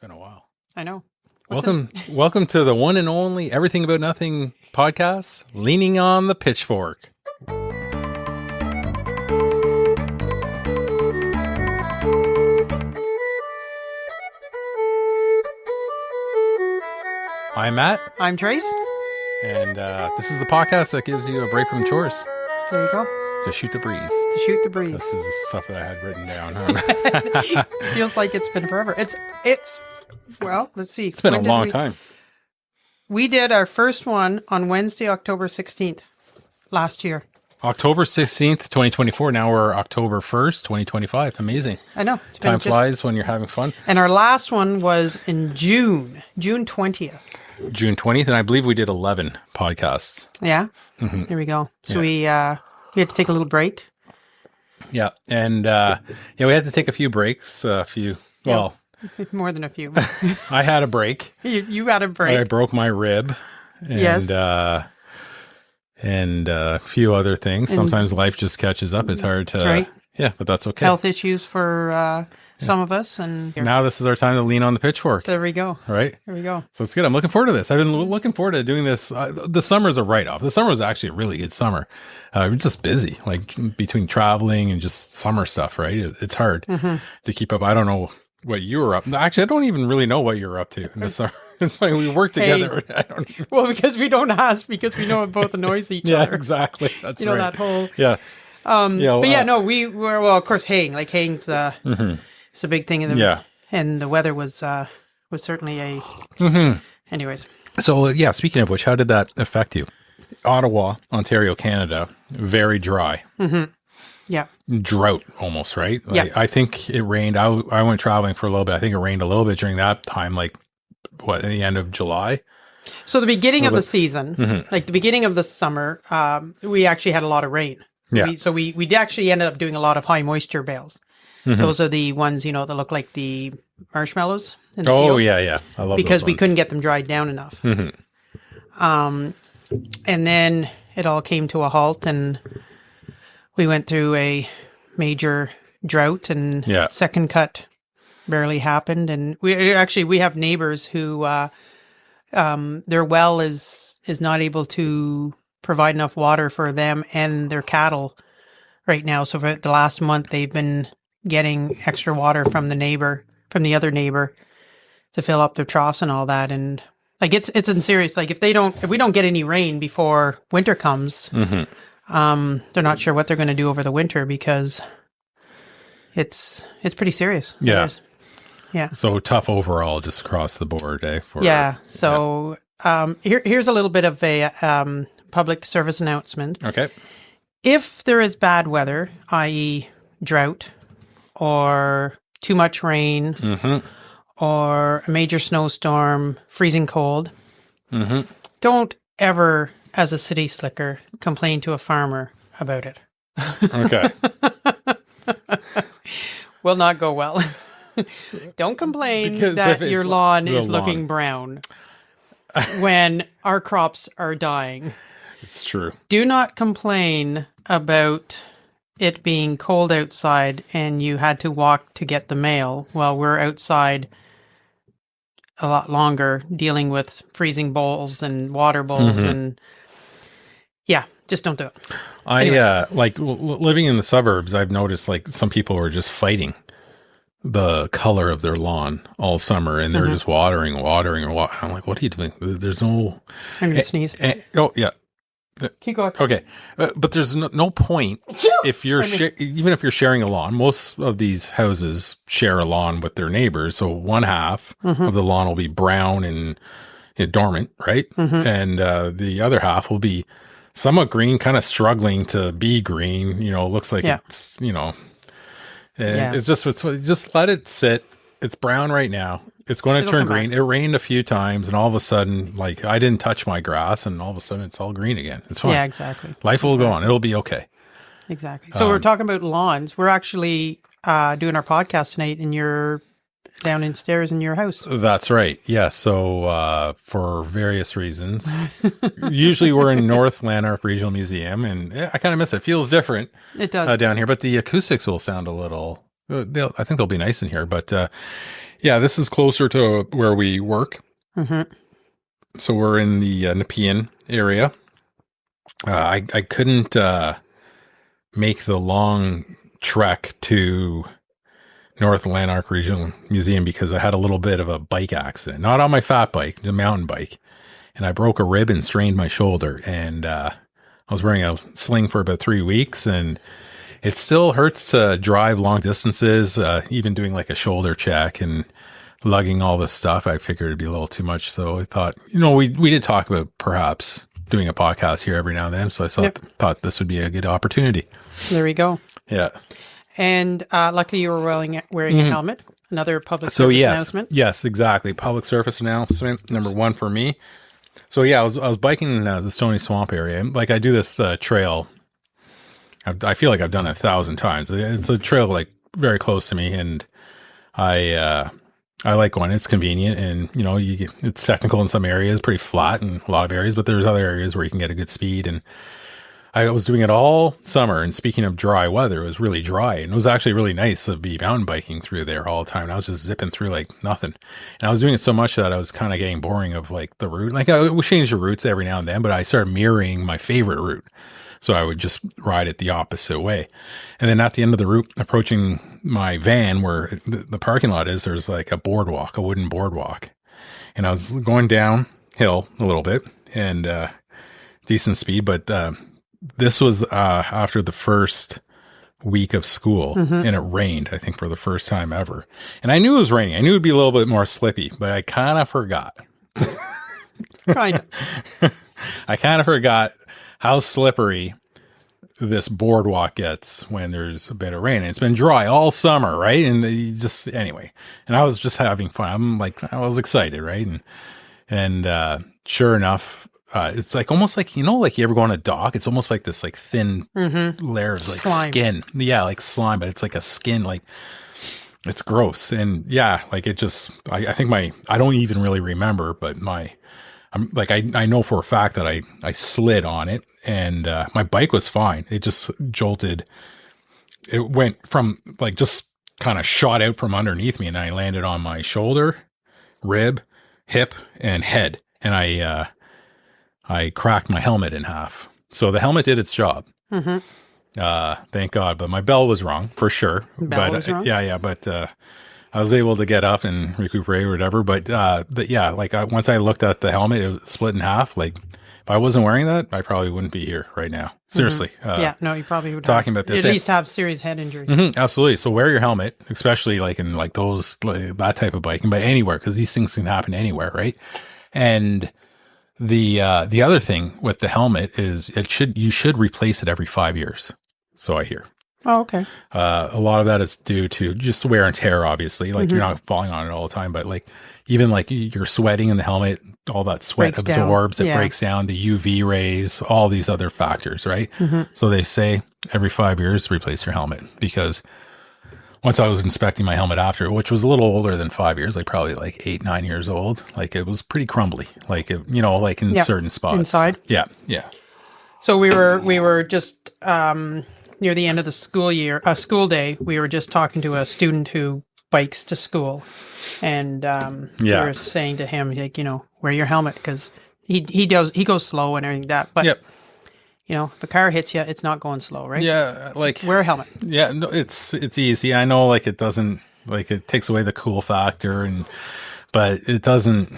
been a while. I know. Welcome to the one and only Everything About Nothing podcast, Leaning on the Pitchfork. I'm Matt. I'm Trace. And this is the podcast that gives you a break from chores. There you go. To shoot the breeze. To shoot the breeze. This is the stuff that I had written down. Huh? Feels like it's been forever. Well, let's see. It's been a long time. We did our first one on Wednesday, October 16th last year. October 16th, 2024. Now we're October 1st, 2025. Amazing. I know. Time flies when you're having fun. And our last one was in June 20th. June 20th, and I believe we did 11 podcasts. Yeah. Mm-hmm. Here we go. So we had to take a little break. Yeah. And we had to take a few breaks. More than a few. I had a break. You had a break. I broke my rib. And, yes. And a few other things. Sometimes life just catches up. It's hard to... That's right. Yeah, but that's okay. Health issues for some of us. And now this is our time to lean on the pitchfork. There we go. Right? There we go. So it's good. I'm looking forward to this. I've been looking forward to doing this. The summer's a write-off. The summer was actually a really good summer. We're just busy, like between traveling and just summer stuff, right? It's hard to keep up. I don't know what you were up. Actually, I don't even really know what you were up to in the summer. It's funny. We work together. Hey, well, because we don't ask, because we know it both annoys each other. Yeah, exactly. That's right. That whole... Yeah. We were, well, of course, haying. Like haying's it's a big thing. And the weather was certainly a... Anyways. So, speaking of which, how did that affect you? Ottawa, Ontario, Canada, very dry. Yeah. Drought almost, right? Yeah. I think it rained. I went traveling for a little bit. I think it rained a little bit during that time, at the end of July? So the beginning of the season, like the beginning of the summer, we actually had a lot of rain. Yeah. We actually ended up doing a lot of high moisture bales. Those are the ones, that look like the marshmallows in the field. Yeah. I love because those we ones. couldn't get them dried down enough. And then it all came to a halt, and we went through a major drought, and second cut barely happened. And we have neighbors who their well is not able to provide enough water for them and their cattle right now. So for the last month, they've been getting extra water from the other neighbor to fill up their troughs and all that. And it's in serious. Like if we don't get any rain before winter comes, they're not sure what they're going to do over the winter, because it's pretty serious. Yeah. Yeah. So tough overall, just across the board, eh? Here's a little bit of a public service announcement. Okay. If there is bad weather, i.e. drought or too much rain or a major snowstorm, freezing cold, don't ever, as a city slicker, complain to a farmer about it. Okay. Will not go well. Don't complain that your lawn is looking brown when our crops are dying. It's true. Do not complain about it being cold outside and you had to walk to get the mail while we're outside a lot longer dealing with freezing bowls and water bowls and just don't do it. Living in the suburbs, I've noticed some people are just fighting the color of their lawn all summer, and they're just watering. I'm like, what are you doing? There's no... I'm going to sneeze. Keep going. Okay. But there's no point if you're even if you're sharing a lawn. Most of these houses share a lawn with their neighbors. So one half of the lawn will be brown and dormant, right? And the other half will be somewhat green, kind of struggling to be green. Looks like it's, it's just let it sit. It's brown right now. It's going to turn green. Back. It rained a few times, and all of a sudden, I didn't touch my grass, and all of a sudden it's all green again. It's fine. Yeah, exactly. Life will go on. It'll be okay. Exactly. So we're talking about lawns. We're actually doing our podcast tonight, and you're downstairs in your house. That's right. Yeah. So for various reasons, usually we're in North Lanark Regional Museum, and I kind of miss it. It feels different. It does down here, but the acoustics will sound a little. I think they'll be nice in here, but Yeah, this is closer to where we work. Mm-hmm. So we're in the Nepean area. I couldn't make the long trek to North Lanark Regional Museum because I had a little bit of a bike accident. Not on my fat bike, the mountain bike. And I broke a rib and strained my shoulder. And I was wearing a sling for about 3 weeks. And it still hurts to drive long distances, even doing like a shoulder check and lugging all this stuff. I figured it'd be a little too much. So I thought, we did talk about perhaps doing a podcast here every now and then. So I thought this would be a good opportunity. There we go. Yeah. And luckily you were wearing a helmet. Another public service announcement. Yes, exactly. Public service announcement, number one for me. So yeah, I was biking in the Stony Swamp area. Like I do this trail. I feel like I've done it 1,000 times. It's a trail like very close to me, and I like going. It's convenient, and it's technical in some areas, pretty flat in a lot of areas, but there's other areas where you can get a good speed. And I was doing it all summer. And speaking of dry weather, it was really dry, and it was actually really nice to be mountain biking through there all the time. And I was just zipping through like nothing. And I was doing it so much that I was kind of getting boring of like the route. Like I would change the routes every now and then, but I started mirroring my favorite route. So I would just ride it the opposite way. And then at the end of the route, approaching my van where the parking lot is, there's like a wooden boardwalk. And I was going downhill a little bit and decent speed. But this was after the first week of school, and it rained, I think, for the first time ever. And I knew it was raining. I knew it'd be a little bit more slippy, but I kind of forgot. Kind of. I kind of forgot how slippery this boardwalk gets when there's a bit of rain. And it's been dry all summer, right? And anyway, and I was just having fun. I was excited, right? And sure enough, it's like almost like, like you ever go on a dock, it's almost like this like thin layer of like slime. Skin. Yeah, like slime, but it's like a skin, like it's gross. And yeah, like it just, I think I don't even really remember, but I know for a fact that I slid on it, and my bike was fine. It just jolted. It went from like just kind of shot out from underneath me, and I landed on my shoulder, rib, hip, and head. And I cracked my helmet in half. So the helmet did its job. Thank God. But my bell was wrong for sure. Was wrong? Yeah. But I was able to get up and recuperate or whatever. But once I looked at the helmet, it was split in half. Like if I wasn't wearing that, I probably wouldn't be here right now. Seriously. You probably would talking about this. At least have serious head injury. Absolutely. So wear your helmet, especially like in like those, like that type of biking, but anywhere, because these things can happen anywhere, right? And the other thing with the helmet is you should replace it every 5 years. So I hear. Oh, okay. A lot of that is due to just wear and tear, obviously. Like you're not falling on it all the time, but like even like you're sweating in the helmet, all that sweat absorbs, it breaks down, the UV rays, all these other factors, right? So they say every 5 years, replace your helmet, because once I was inspecting my helmet after, which was a little older than 5 years, like probably like 8, 9 years old, like it was pretty crumbly, like, like in certain spots. Inside. Yeah. So we were just, near the end of the school day, we were just talking to a student who bikes to school, and we were saying to him, like, wear your helmet, because he goes slow and everything that, but if a car hits you, it's not going slow, right? Yeah, like just wear a helmet. Yeah, no, it's easy. I know, like it doesn't, like it takes away the cool factor, but it doesn't.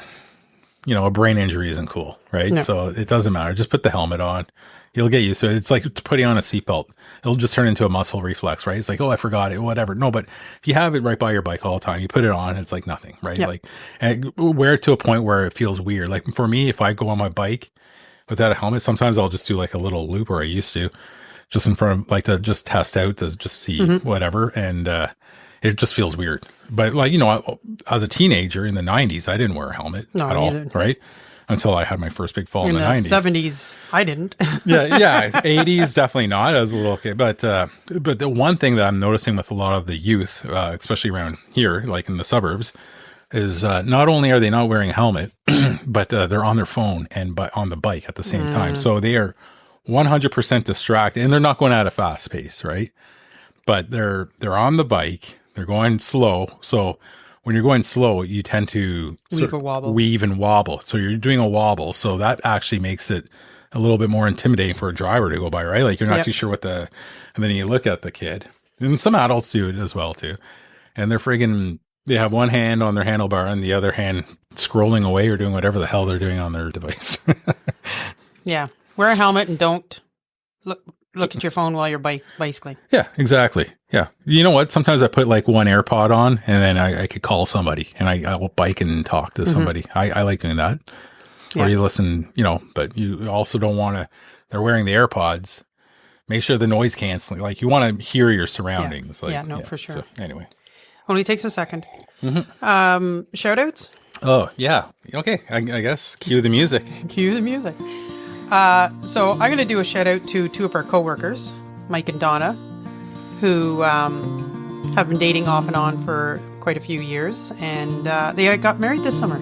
A brain injury isn't cool, right? No. So it doesn't matter. Just put the helmet on. You'll get used to it. It's like putting on a seatbelt. It'll just turn into a muscle reflex, right? It's like, oh, I forgot it, whatever. No, but if you have it right by your bike all the time, you put it on, it's like nothing, right? Yep. Like, and wear it to a point where it feels weird. Like for me, if I go on my bike without a helmet, sometimes I'll just do like a little loop, or I used to, just in front of, like, to just test out, to just see whatever. And it just feels weird. But like, as a teenager in the 90s, I didn't wear a helmet at all, right? Until I had my first big fall in the 90s. 70s, I didn't. yeah. 80s, definitely not. I was a little kid. But the one thing that I'm noticing with a lot of the youth, especially around here, like in the suburbs, is not only are they not wearing a helmet, but they're on their phone and on the bike at the same time. So they are 100% distracted, and they're not going at a fast pace, right? But they're on the bike. They're going slow. So when you're going slow, you tend to weave and wobble. So you're doing a wobble. So that actually makes it a little bit more intimidating for a driver to go by, right? Like you're not too sure and then you look at the kid, and some adults do it as well too. And they have one hand on their handlebar and the other hand scrolling away or doing whatever the hell they're doing on their device. Yeah. Wear a helmet and don't look at your phone while you're bicycling. Yeah, exactly. Yeah. You know what? Sometimes I put like one AirPod on and then I could call somebody and I will bike and talk to somebody. I like doing that. Or you listen, but you also don't want to, they're wearing the AirPods. Make sure the noise canceling, like you want to hear your surroundings. For sure. So, anyway. Only takes a second. Shout outs? Oh, yeah. Okay. I guess. Cue the music. Cue the music. So I'm going to do a shout out to two of our coworkers, Mike and Donna, who have been dating off and on for quite a few years. And they got married this summer.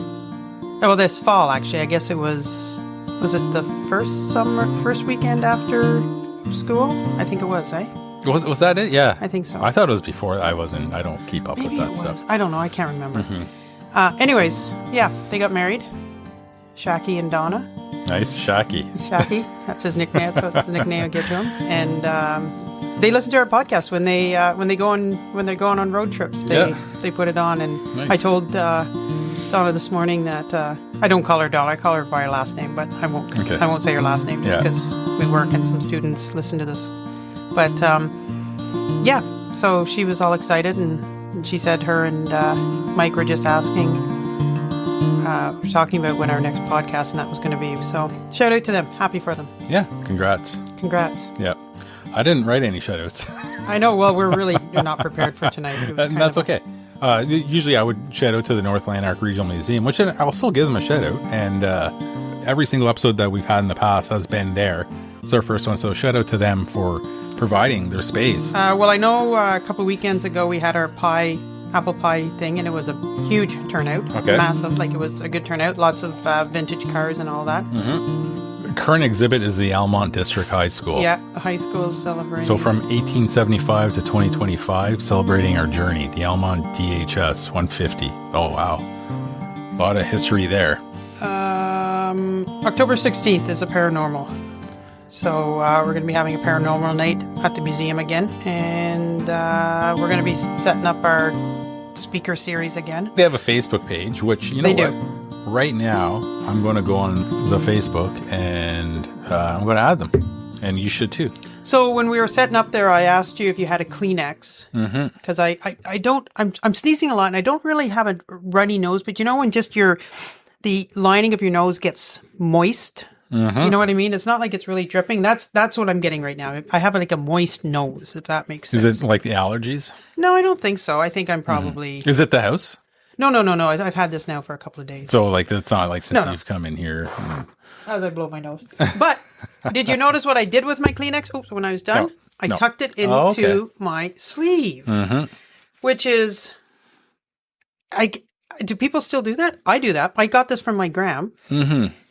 Well, this fall, actually. I guess it was it the first weekend after school? I think it was, eh? Was that it? Yeah. I think so. I thought it was before. I don't keep up with that stuff. I don't know. I can't remember. Anyways, they got married. Shaki and Donna. Nice. Shaki. That's his nickname. That's the nickname I give to him. And they listen to our podcast when they're going on road trips. They put it on, and nice. I told Donna this morning that I don't call her Donna. I call her by her last name, but I won't. Okay. I won't say her last name just because we work and some students listen to this. But so she was all excited, and she said her and Mike were just talking about when our next podcast and that was going to be. So shout out to them. Happy for them. Yeah. Congrats. Yeah. I didn't write any shout outs. I know. Well, we're not prepared for tonight. That's okay. Usually I would shout out to the North Lanark Regional Museum, which I'll still give them a shout out. And every single episode that we've had in the past has been there. It's our first one. So shout out to them for providing their space. Well, I know a couple of weekends ago we had our apple pie thing, and it was a huge turnout. Okay. Massive. Like, it was a good turnout. Lots of vintage cars and all that. The current exhibit is the Almont District High School. Yeah, the high school is celebrating. So from 1875 to 2025, celebrating our journey, the Almont DHS 150. Oh, wow. A lot of history there. October 16th is a paranormal. So we're going to be having a paranormal night at the museum again. And we're going to be setting up our speaker series again. They have a Facebook page, which, you know, they do. Right now, I'm going to go on the Facebook and I'm going to add them. And you should too. So when we were setting up there, I asked you if you had a Kleenex. Because I don't, I'm sneezing a lot and I don't really have a runny nose. But you know when just the lining of your nose gets moist? You know what I mean? It's not like it's really dripping. That's what I'm getting right now. I have like a moist nose, if that makes sense. Is it like the allergies? No, I don't think so. I think I'm probably... Is it the house? No. I've had this now for a couple of days. So like it's not like since you've come in here. As I blow my nose. But did you notice what I did with my Kleenex? Oops, when I was done, I tucked it into my sleeve, which is... Do people still do that? I do that. I got this from my gram.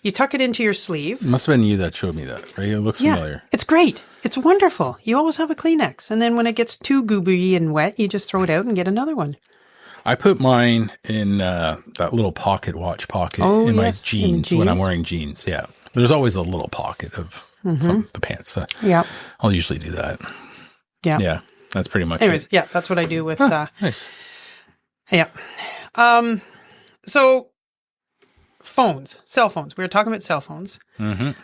You tuck it into your sleeve. It must have been you that showed me that, right? It looks familiar. It's great. It's wonderful. You always have a Kleenex. And then when it gets too gooey and wet, you just throw it out and get another one. I put mine in that little watch pocket in my jeans when I'm wearing jeans. Yeah. There's always a little pocket of some of the pants. I'll usually do that. Yeah. Yeah. That's pretty much Anyways, it. That's what I do with... nice. Yeah. So cell phones. We were talking about cell phones. And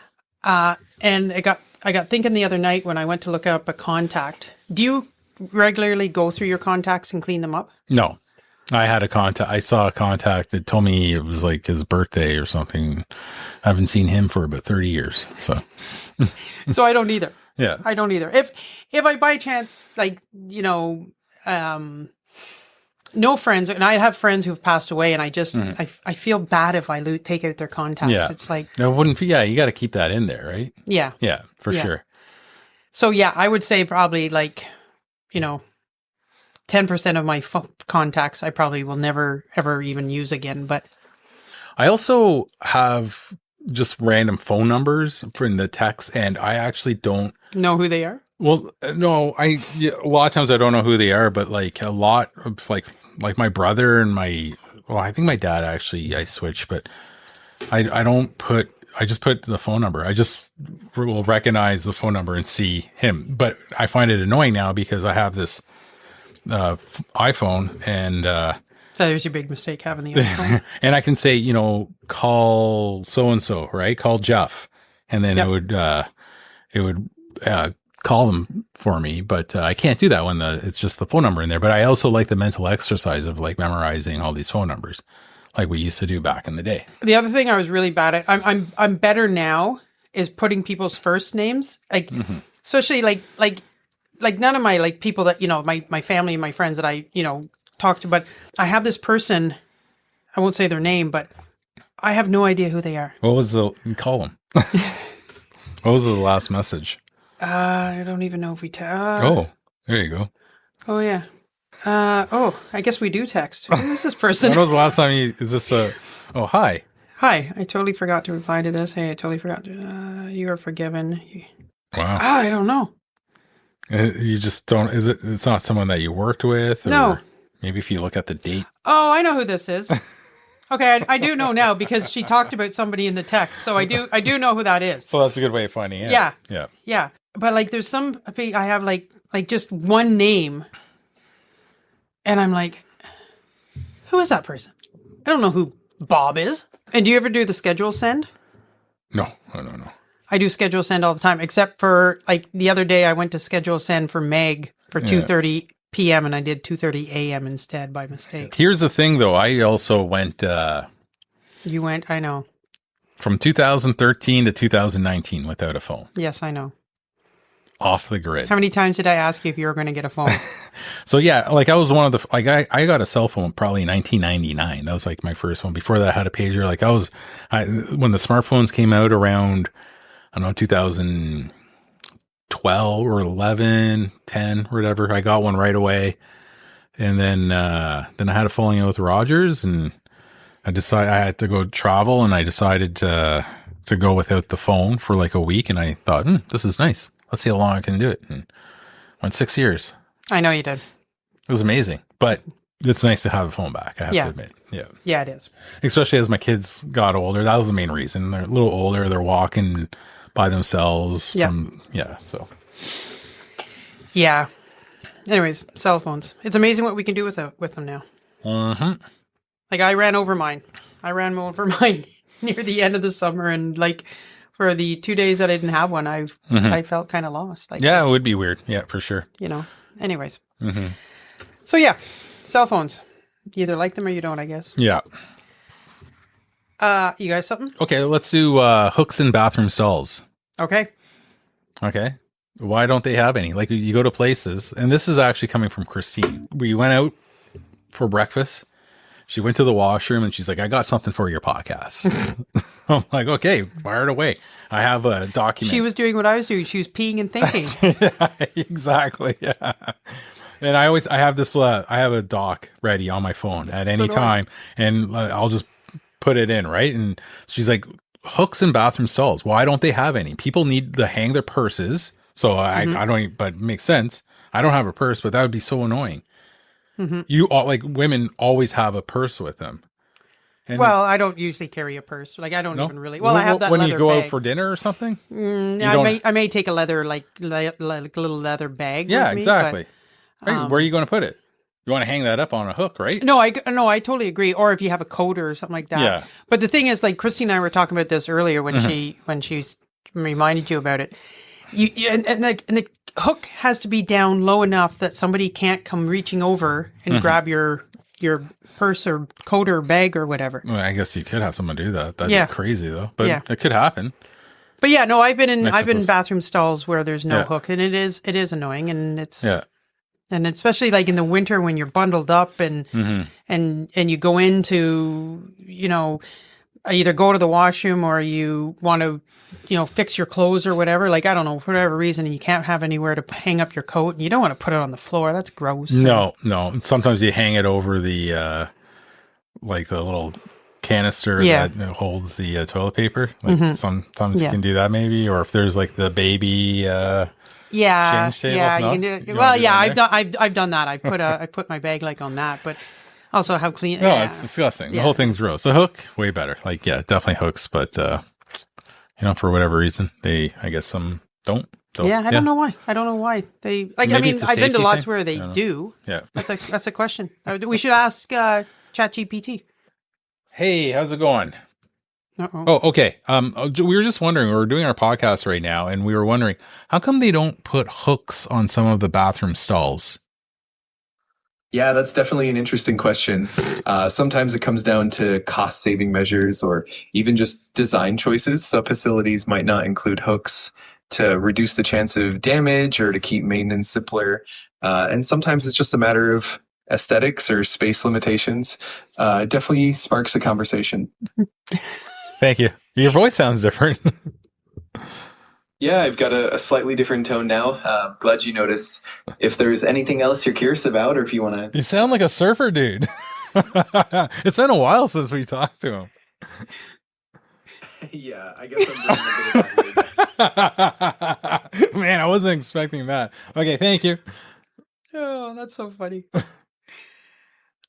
I got thinking the other night when I went to look up a contact. Do you regularly go through your contacts and clean them up? No. I had a contact. I saw a contact that told me it was like his birthday or something. I haven't seen him for about 30 years. So, so I don't either. Yeah. I don't either. If I by chance, like, no friends, and I have friends who've passed away, and I just I feel bad if I take out their contacts. Yeah. It's like it wouldn't. Yeah, you got to keep that in there, right? Yeah. Yeah, for sure. So I would say probably 10% of my contacts I probably will never ever even use again. But I also have just random phone numbers in the text, and I actually don't know who they are. Well, no, a lot of times I don't know who they are, but like a lot of like my brother and I think my dad actually I switched, but I don't put, I just put the phone number. I just will recognize the phone number and see him. But I find it annoying now because I have this iPhone and so there's your big mistake having the iPhone. and I can say, call so and so, right? Call Jeff, and then it would call them for me, but I can't do that when it's just the phone number in there. But I also like the mental exercise of like memorizing all these phone numbers, like we used to do back in the day. The other thing I was really bad at, I'm better now, is putting people's first names, like especially like none of my like people that my family and my friends that I talk to, but I have this person, I won't say their name, but I have no idea who they are. What was call them? What was the last message? I don't even know if we oh, there you go. Oh yeah. I guess we do text. Who is this person? When was the last time is this hi. Hi, I totally forgot to reply to this. Hey, I totally forgot to, you are forgiven. Wow. I don't know. You just don't, it's not someone that you worked with? Or no. Maybe if you look at the date. Oh, I know who this is. Okay, I do know now because she talked about somebody in the text. So I do know who that is. So that's a good way of finding it. Yeah. Yeah. Yeah. But like there's some, I have like just one name. And I'm like, who is that person? I don't know who Bob is. And do you ever do the schedule send? No. I do schedule send all the time, except for like the other day I went to schedule send for Meg for 2:30 p.m. and I did 2:30 a.m. instead by mistake. Here's the thing though. I also went... You went, I know. From 2013 to 2019 without a phone. Yes, I know. Off the grid. How many times did I ask you if you were going to get a phone? So yeah, like I was one of the, like I got a cell phone probably in 1999. That was like my first one. Before that I had a pager. Like when the smartphones came out around, I don't know, 2012 or 11, 10 or whatever, I got one right away. And then I had a falling out with Rogers and I had to go travel and I decided to go without the phone for like a week. And I thought, this is nice. Let's see how long I can do it. And went 6 years. I know you did. It was amazing, but it's nice to have a phone back. I have to admit. Yeah. Yeah, it is. Especially as my kids got older. That was the main reason. They're a little older. They're walking by themselves. Yeah. So. Yeah. Anyways, cell phones. It's amazing what we can do with them now. Like I ran over mine near the end of the summer, and like for the 2 days that I didn't have one, I felt kind of lost. Like, yeah, it would be weird. Yeah, for sure. Anyways. So yeah, cell phones. You either like them or you don't, I guess. Yeah. You guys something? Okay, let's do hooks in bathroom stalls. Okay. Why don't they have any? Like you go to places, and this is actually coming from Christine. We went out for breakfast. She went to the washroom and she's like, I got something for your podcast. I'm like, okay, fire it away. I have a document. She was doing what I was doing. She was peeing and thinking. Yeah, exactly. Yeah. And I have this, I have a doc ready on my phone at any time and I'll just put it in. Right. And she's like, hooks in bathroom stalls. Why don't they have any? People need to hang their purses. So I don't, but it makes sense. I don't have a purse, but that would be so annoying. You all, like women always have a purse with them. And I don't usually carry a purse. Like I don't even really. Well, I have that when leather you go bag. out for dinner or something. I may take a leather like little leather bag. Yeah, with me, exactly. But, right. Where are you going to put it? You want to hang that up on a hook, right? No, I totally agree. Or if you have a coat or something like that. Yeah. But the thing is, like Christine and I were talking about this earlier when she reminded you about it. And the hook has to be down low enough that somebody can't come reaching over and grab your purse or coat or bag or whatever. Well, I guess you could have someone do that. That'd be crazy though. But it could happen. But yeah, no, I've been in bathroom stalls where there's no hook, and it is annoying, and it's and especially like in the winter when you're bundled up and you go into either go to the washroom or you want to fix your clothes or whatever. Like, I don't know, for whatever reason, you can't have anywhere to hang up your coat and you don't want to put it on the floor. That's gross. No. Sometimes you hang it over the, like the little canister that holds the toilet paper. Like sometimes you can do that maybe, or if there's like the baby change table. Yeah, no? you can do it. Well, yeah, I've done that. I put my bag like on that, but also how clean. No, it's disgusting. The whole thing's gross. The hook, way better. Like, yeah, definitely hooks, but for whatever reason, I guess some don't. So, I don't know why. I don't know why they like. Maybe I've been to lots thing. where they do. Yeah, that's a question. We should ask ChatGPT. Hey, how's it going? Uh-oh. Oh, okay. We were just wondering. We're doing our podcast right now, and we were wondering how come they don't put hooks on some of the bathroom stalls. Yeah, that's definitely an interesting question. Sometimes it comes down to cost-saving measures or even just design choices. So facilities might not include hooks to reduce the chance of damage or to keep maintenance simpler. And sometimes it's just a matter of aesthetics or space limitations. It definitely sparks a conversation. Thank you. Your voice sounds different. Yeah, I've got a slightly different tone now. Glad you noticed. If there's anything else you're curious about or if you want to... You sound like a surfer dude. It's been a while since we talked to him. Yeah, I guess I'm bringing a bit of that. Man, I wasn't expecting that. Okay, thank you. Oh, that's so funny.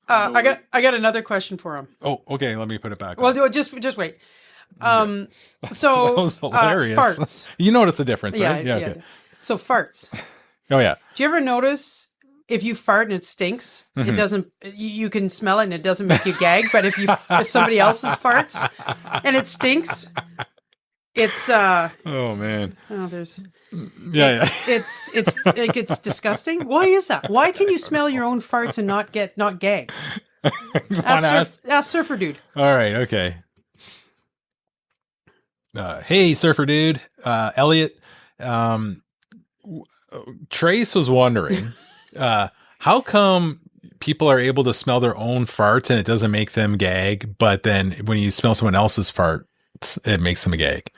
I got another question for him. Oh, okay. Let me put it back. Well, just wait. So that was hilarious. Farts. You notice the difference, right? Yeah. Okay. So farts. Oh yeah. Do you ever notice if you fart and it stinks, it doesn't? You can smell it and it doesn't make you gag. But if somebody else's farts and it stinks, it's oh man. Oh, there's. Yeah. It's disgusting. Why is that? Why can you smell your own farts and not gag? Ask Surfer Dude. All right. Okay. Hey, Surfer Dude. Elliot. Trace was wondering, how come people are able to smell their own farts and it doesn't make them gag, but then when you smell someone else's farts, it makes them gag?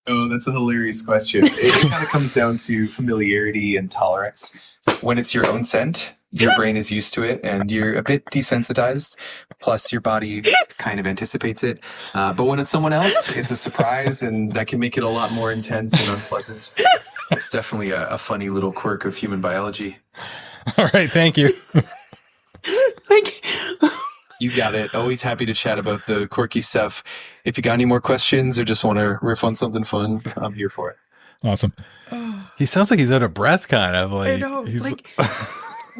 Oh, that's a hilarious question. It kind of comes down to familiarity and tolerance. When it's your own scent, your brain is used to it and you're a bit desensitized. Plus, your body kind of anticipates it. But when it's someone else, it's a surprise and that can make it a lot more intense and unpleasant. It's definitely a funny little quirk of human biology. All right. Thank you. You got it. Always happy to chat about the quirky stuff. If you got any more questions or just want to riff on something fun, I'm here for it. Awesome. He sounds like he's out of breath, kind of. Like, I know.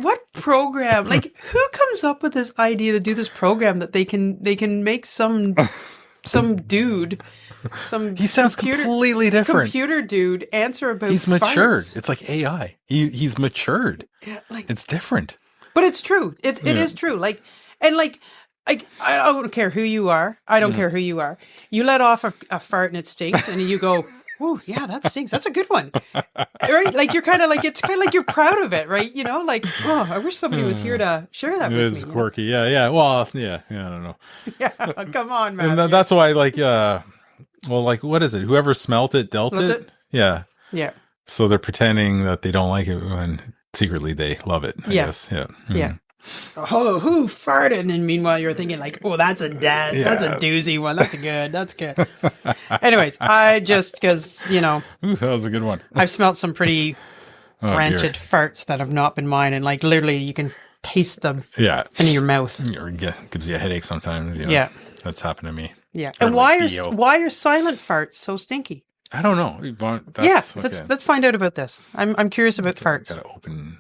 What program? Like, who comes up with this idea to do this program that they can make some dude, he sounds completely different. Computer dude answer about he's matured. farts. It's like AI. He's matured. Yeah, like it's different. But it's true. It is true. Like. And I don't care who you are. I don't care who you are. You let off a fart and it stinks, and you go, "Oh yeah, that stinks. That's a good one." Right? Like you're kind of like it's kind of like you're proud of it, right? You know, like oh, I wish somebody was here to share that with me. It is quirky, yeah. Well, yeah. I don't know. Yeah, come on, man. And that's why, like, what is it? Whoever smelt it dealt it. Yeah. So they're pretending that they don't like it when secretly they love it. I guess. Yeah. Yeah. Oh, who farted? And meanwhile, you're thinking like, oh, that's a that's a doozy one. That's good. Anyways, because, Ooh, that was a good one. I've smelled some pretty rancid farts that have not been mine. And like, literally, you can taste them in your mouth. Or gives you a headache sometimes. Yeah. That's happened to me. Yeah. And why are silent farts so stinky? I don't know. Let's find out about this. I'm curious about farts. Gotta open...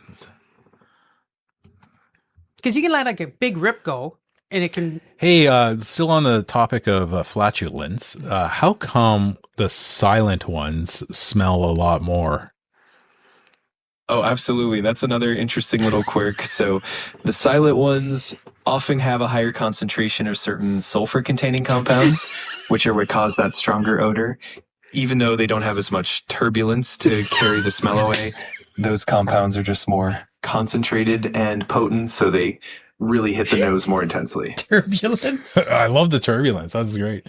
Because you can let like a big rip go, and it can. Hey, still on the topic of flatulence, how come the silent ones smell a lot more? Oh, absolutely. That's another interesting little quirk. So the silent ones often have a higher concentration of certain sulfur-containing compounds, which are what cause that stronger odor. Even though they don't have as much turbulence to carry the smell away, those compounds are just more concentrated and potent, so they really hit the nose more intensely. Turbulence. I love the turbulence. That's great.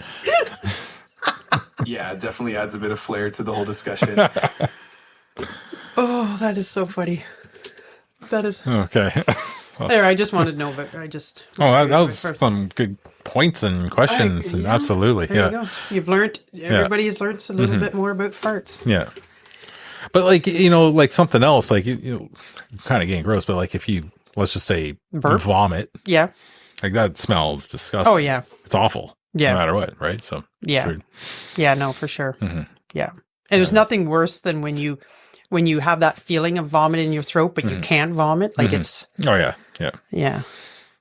Yeah, it definitely adds a bit of flair to the whole discussion. Oh, that is so funny. That is okay. There, I just wanted to know, but I just... that was some good points and questions. And absolutely. There you go. You've learned, everybody has learned a little bit more about farts. Yeah. But like, like something else, like, kind of getting gross, but like if you, let's just say vomit. Yeah. Like that smells disgusting. Oh, yeah. It's awful. Yeah. No matter what, right? So. Yeah. Yeah, no, for sure. Yeah. And there's nothing worse than when you have that feeling of vomit in your throat, but you can't vomit. Like it's... Oh, yeah. Yeah. Yeah.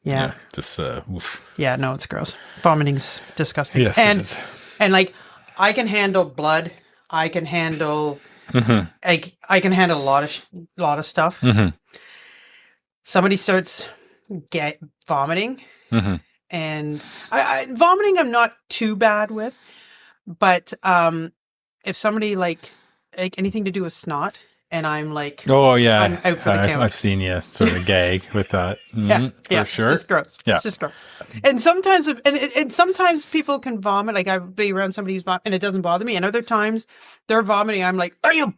Yeah. Just, oof. Yeah, no, it's gross. Vomiting's disgusting. Yes, it is. And like, I can handle blood. I can handle... I can handle a lot of stuff. Somebody starts vomiting, and I vomiting I'm not too bad with, but if somebody like anything to do with snot, and I'm like, oh yeah, I'm out for the count. I've seen you sort of gag with that. Yeah, for sure. It's just gross. Yeah. It's just gross. And sometimes, and sometimes people can vomit. Like I'll be around somebody who's vomiting, and it doesn't bother me. And other times they're vomiting. I'm like, are you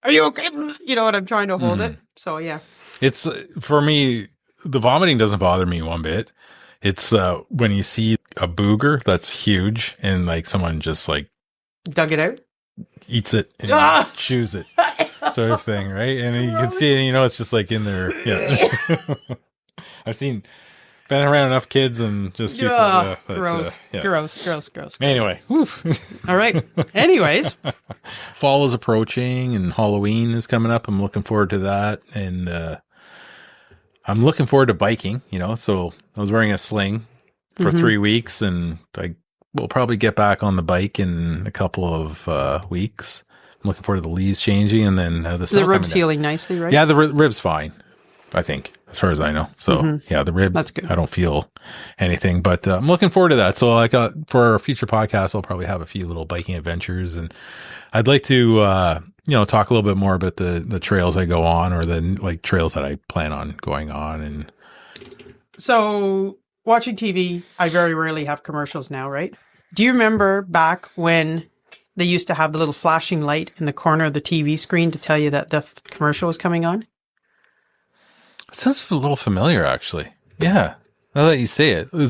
okay? You know what? I'm trying to hold it. So yeah, it's for me. The vomiting doesn't bother me one bit. It's when you see a booger that's huge and like someone just like dug it out, eats it and chews it, sort of thing, right? And you can see it, and it's just like in there. Yeah, I've been around enough kids and just people. Gross. Anyway, all right. Anyways, fall is approaching and Halloween is coming up. I'm looking forward to that, and I'm looking forward to biking. So I was wearing a sling for 3 weeks, and I will probably get back on the bike in a couple of weeks. I'm looking forward to the leaves changing, and then the ribs healing nicely, right? Yeah, the rib's fine, I think, as far as I know. So yeah, the rib, that's good. I don't feel anything, but I'm looking forward to that. So like for our future podcast, I'll probably have a few little biking adventures, and I'd like to talk a little bit more about the trails I go on, or the like trails that I plan on going on. And so watching TV, I very rarely have commercials now, right? Do you remember back when they used to have the little flashing light in the corner of the TV screen to tell you that the commercial was coming on? It sounds a little familiar, actually. Yeah. Now that you say it. I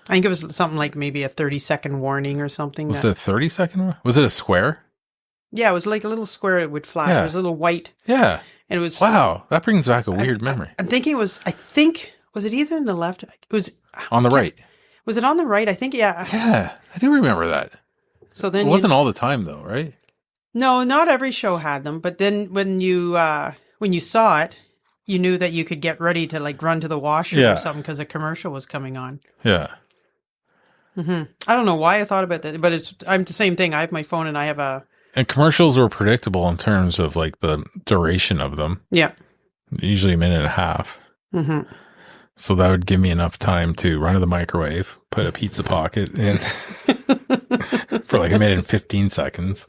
think it was something like maybe a 30-second warning or something. Was it a 30-second? Was it a square? Yeah, it was like a little square that would flash. Yeah. It was a little white. Yeah. And it was... Wow. That brings back a weird memory. I'm thinking was it either in the left? It was... On the right. Was it on the right? I think, yeah. Yeah. I do remember that. So then it wasn't all the time, though, right? No, not every show had them. But then when you saw it, you knew that you could get ready to like run to the washer or something because a commercial was coming on. Yeah. I don't know why I thought about that, but I'm the same thing. I have my phone and I have a... And commercials were predictable in terms of like the duration of them. Yeah. Usually a minute and a half. So that would give me enough time to run to the microwave, put a pizza pocket in for like a minute and 15 seconds.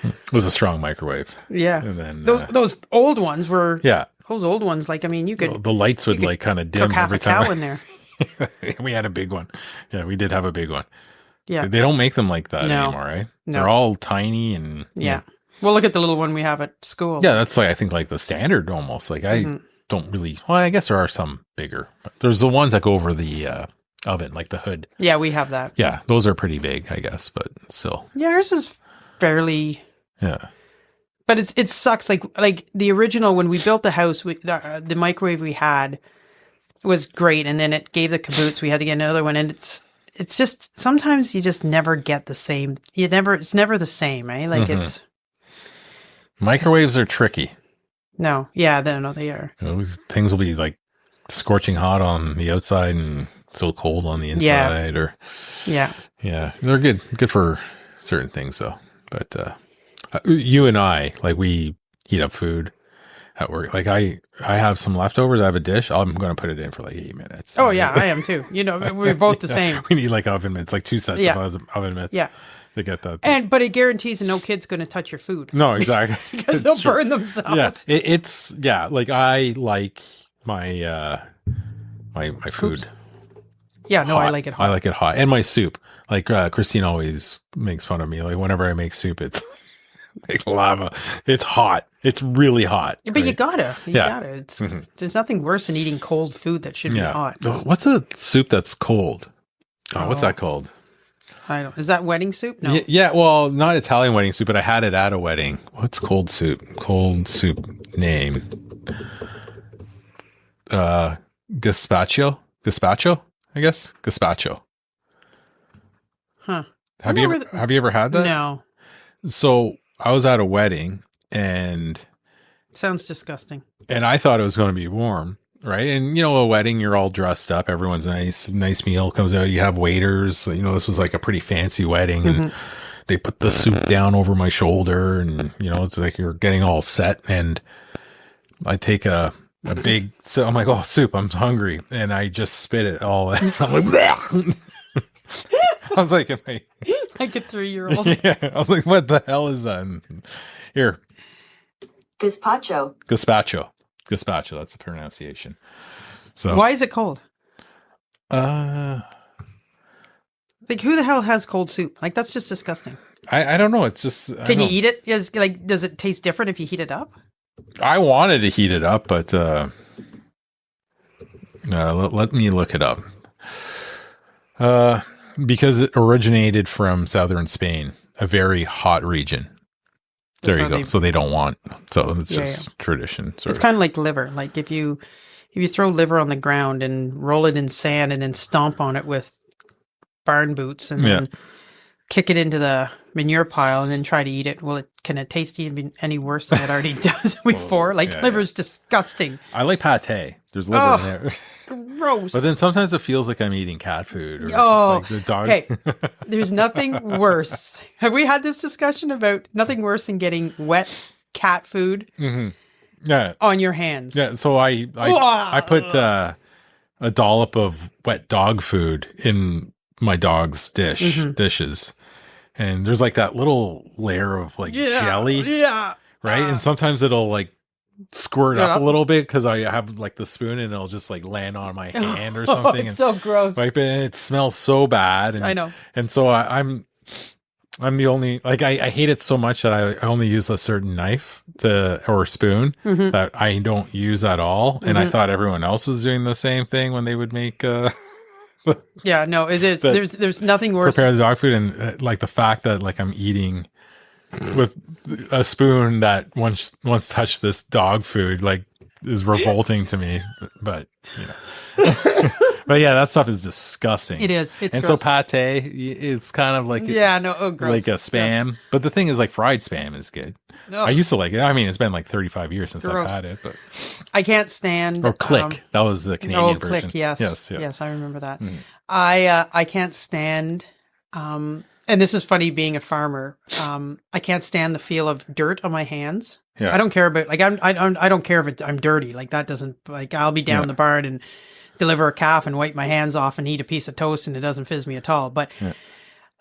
It was a strong microwave. Yeah. And then those old ones were... Yeah. Those old ones, like, I mean, you could... The lights would like kind of dim every time. Cook half a cow in there. We had a big one. Yeah, we did have a big one. Yeah. They don't make them like that anymore, right? No. They're all tiny and... Yeah. Well, look at the little one we have at school. Yeah, that's like, I think like the standard almost. Like I don't really... Well, I guess there are some bigger. But there's the ones that go over the oven, like the hood. Yeah, we have that. Yeah, those are pretty big, I guess, but still. Yeah, ours is fairly... Yeah. But it sucks. Like the original, when we built the house, the microwave we had was great. And then it gave the caboose. We had to get another one. And it's just, sometimes you just never get the same. It's never the same, eh? Like microwaves are tricky. No. Yeah, they are. Things will be like scorching hot on the outside and so cold on the inside. Yeah. They're good for certain things though. But, you and I, like we heat up food at work. Like I have some leftovers. I have a dish. I'm going to put it in for like 8 minutes. Oh yeah, I am too. We're both the same. We need like oven mitts, like 2 sets of oven mitts. Yeah. To get that. But it guarantees no kid's going to touch your food. No, exactly. Because they'll burn themselves. Yeah. Like I like my, my food. Oops. Yeah, no, hot. I like it hot. I like it hot. And my soup. Like Christine always makes fun of me. Like whenever I make soup, it's like lava. It's hot. It's really hot. Yeah, but right? You gotta. It's there's nothing worse than eating cold food that should be hot. What's a soup that's cold? What's that called? I don't. Is that wedding soup? No. Yeah. Well, not Italian wedding soup, but I had it at a wedding. What's cold soup? Cold soup name. Gazpacho. I guess gazpacho. Huh. Have you ever had that? No. So I was at a wedding and sounds disgusting. And I thought it was going to be warm, right? And a wedding, you're all dressed up, everyone's nice meal comes out, you have waiters. This was like a pretty fancy wedding, and they put the soup down over my shoulder, and it's like you're getting all set, and I take a big, so I'm like, oh, soup, I'm hungry, and I just spit it all. I'm like, bleh. I was like, like a 3-year-old. Yeah, I was like, what the hell is that? Here, gazpacho. That's the pronunciation. So why is it cold? Like, who the hell has cold soup? Like, that's just disgusting. I don't know. It's just. Can you eat it? Does it taste different if you heat it up? I wanted to heat it up, but let me look it up. Because it originated from southern Spain, a very hot region. There you go. So they don't want. So it's just tradition. It's kind of like liver. Like if you throw liver on the ground and roll it in sand and then stomp on it with barn boots and then kick it into the manure pile and then try to eat it. Well, can it taste even any worse than it already does before? Liver is disgusting. I like pate. There's liver in there. Gross. But then sometimes it feels like I'm eating cat food. Or like the dog. Okay. There's nothing worse. Have we had this discussion about nothing worse than getting wet cat food on your hands? Yeah. So I put a dollop of wet dog food in my dog's dishes. And there's like that little layer of like jelly. Yeah. Right. And sometimes it'll like squirt up a little bit because I have like the spoon and it'll just like land on my hand or something. It's so gross. Like, and it smells so bad. And, I know. And so I'm the only, like, I hate it so much that I only use a certain knife or spoon that I don't use at all. And I thought everyone else was doing the same thing when they would make, yeah, no, it is. There's nothing worse. Prepare the dog food, and like the fact that like I'm eating with a spoon that once touched this dog food, like, is revolting to me. But but yeah, that stuff is disgusting. It is. It's and gross. So pate is kind of like gross. Like a spam. Yeah. But the thing is, like, fried spam is good. Ugh. I used to like it. I mean, it's been like 35 years since I've had it, but I can't stand. Or Click. That was the Canadian version. Click. Yes, I remember that. I can't stand. And this is funny being a farmer. I can't stand the feel of dirt on my hands. Yeah. I don't care about I don't care if I'm dirty. Like, that doesn't, like, I'll be down in the barn and deliver a calf and wipe my hands off and eat a piece of toast and it doesn't fizz me at all. But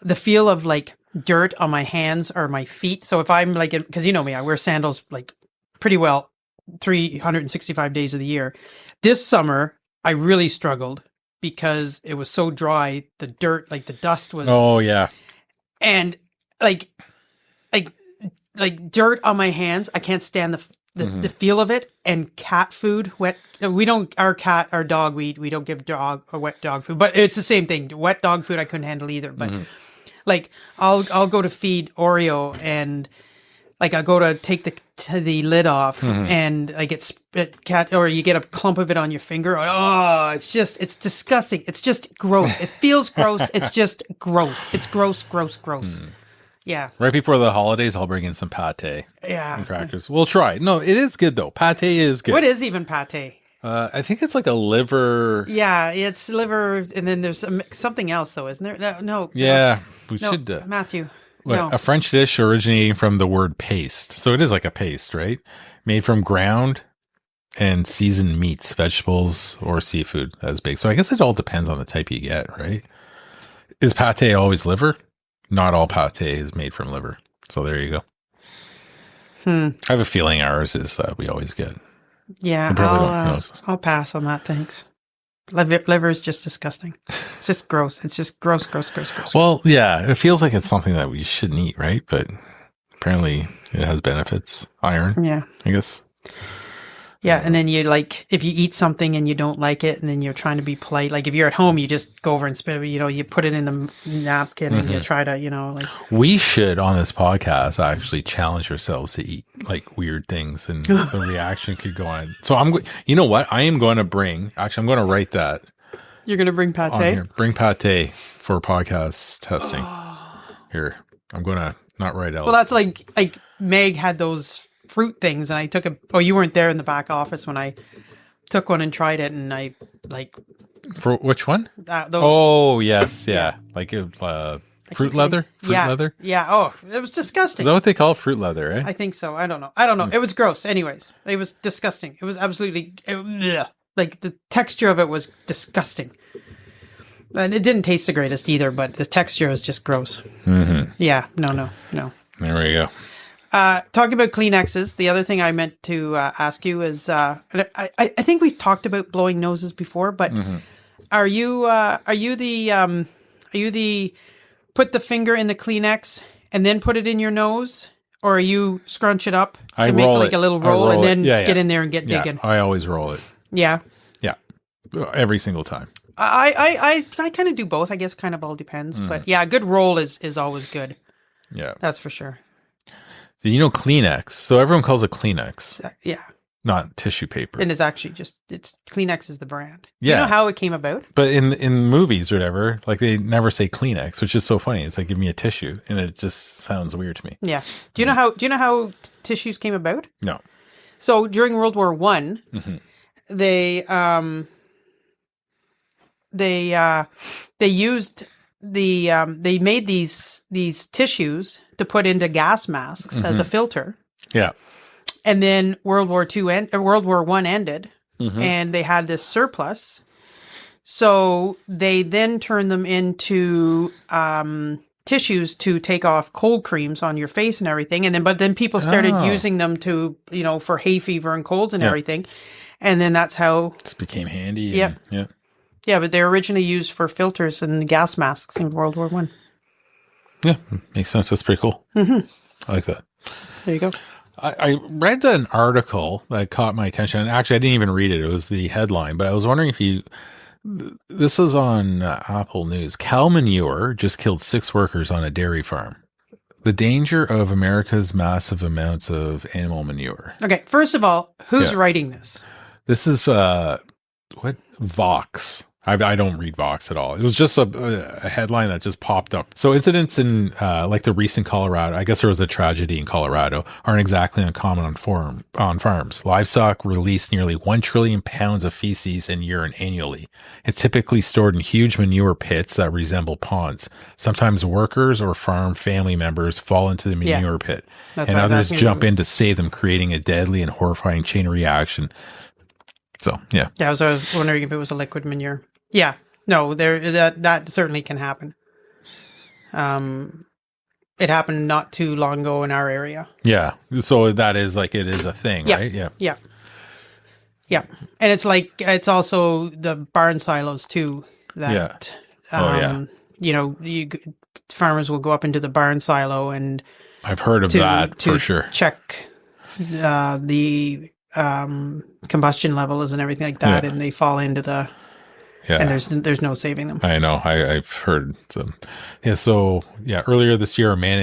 the feel of like dirt on my hands or my feet. So if I'm like, because you know me, I wear sandals like pretty well 365 days of the year. This summer, I really struggled because it was so dry. The dirt, like the dust was. Oh yeah. And like dirt on my hands. I can't stand the feel of it. And cat food, wet. We don't, our dog, we don't give dog or wet dog food, but it's the same thing. Wet dog food I couldn't handle either. But like I'll go to feed Oreo and like I go to take the lid off and like it's cat, or you get a clump of it on your finger. Oh, it's disgusting. It's just gross. It feels gross. It's just gross. It's gross. Yeah. Right before the holidays, I'll bring in some pate. Yeah. And crackers. We'll try. No, it is good though. Pate is good. What is even pate? I think it's like a liver. Yeah, it's liver, and then there's something else though, isn't there? No. Yeah, we should. Matthew. A French dish originating from the word paste. So it is like a paste, right? Made from ground and seasoned meats, vegetables, or seafood as baked. So I guess it all depends on the type you get, right? Is pate always liver? Not all pate is made from liver. So there you go. I have a feeling ours is we always get. Yeah, I'll pass on that. Thanks. Liver is just disgusting. It's just gross. It's just gross. Well, yeah, it feels like it's something that we shouldn't eat, right? But apparently it has benefits. Iron. Yeah. I guess. Yeah, and then you if you eat something and you don't like it, and then you're trying to be polite. Like if you're at home, you just go over and spit it. You put it in the napkin and you try to, We should on this podcast actually challenge ourselves to eat like weird things, and the reaction could go on. So you know what? I am going to bring. Actually, I'm going to write that. You're going to bring pate. On here. Bring pate for podcast testing. Here, I'm going to not write out. Well, that's like Meg had those fruit things, and I took you weren't there in the back office when I took one and tried it, and I for which one? Those. Oh yes, yeah. Like fruit leather. Leather. Yeah. Oh, it was disgusting. Is that what they call it? Fruit leather? Eh? I think so. I don't know. It was gross. Anyways, it was disgusting. It was absolutely like the texture of it was disgusting, and it didn't taste the greatest either. But the texture was just gross. Mm-hmm. Yeah. No. There we go. Talking about Kleenexes, the other thing I meant to ask you is, I think we've talked about blowing noses before, but are you the put the finger in the Kleenex and then put it in your nose, or are you scrunch it up and make like a little roll and then get in there and get digging? I always roll it. Yeah. Yeah. Every single time. I kind of do both. I guess kind of all depends, but yeah, a good roll is always good. Yeah. That's for sure. Kleenex. So everyone calls it Kleenex. Yeah. Not tissue paper. And it's actually it's Kleenex is the brand. Yeah. You know how it came about? But in movies or whatever, like they never say Kleenex, which is so funny. It's like, give me a tissue. And it just sounds weird to me. Yeah. Do you know how tissues came about? No. So during World War I, they used they made these tissues to put into gas masks as a filter. Yeah. And then World War I ended, and they had this surplus. So they then turned them into tissues to take off cold creams on your face and everything. And then people started using them to, for hay fever and colds and everything. And then that's how this became handy. Yeah. Yeah, but they were originally used for filters and gas masks in World War I. Yeah, makes sense. That's pretty cool. I like that. There you go. I read an article that caught my attention. And actually, I didn't even read it. It was the headline. But I was wondering if this was on Apple News. Cow manure just killed 6 workers on a dairy farm. The danger of America's massive amounts of animal manure. Okay, first of all, who's writing this? This is Vox. I don't read Vox at all. It was just a headline that just popped up. So incidents in like the recent Colorado, I guess there was a tragedy in Colorado, aren't exactly uncommon on farms. Livestock release nearly 1 trillion pounds of feces and urine annually. It's typically stored in huge manure pits that resemble ponds. Sometimes workers or farm family members fall into the manure pit, and others jump in to save them, creating a deadly and horrifying chain reaction. So, yeah. Yeah, I was wondering if it was a liquid manure. Yeah. No, that certainly can happen. It happened not too long ago in our area. Yeah. So that is it is a thing, right? Yeah. Yeah. Yeah. And it's also the barn silos too that farmers will go up into the barn silo and I've heard of that for sure. Check the combustion levels and everything like that, and they fall into the and there's no saving them. I know. I've heard some. Yeah. So earlier this year, a man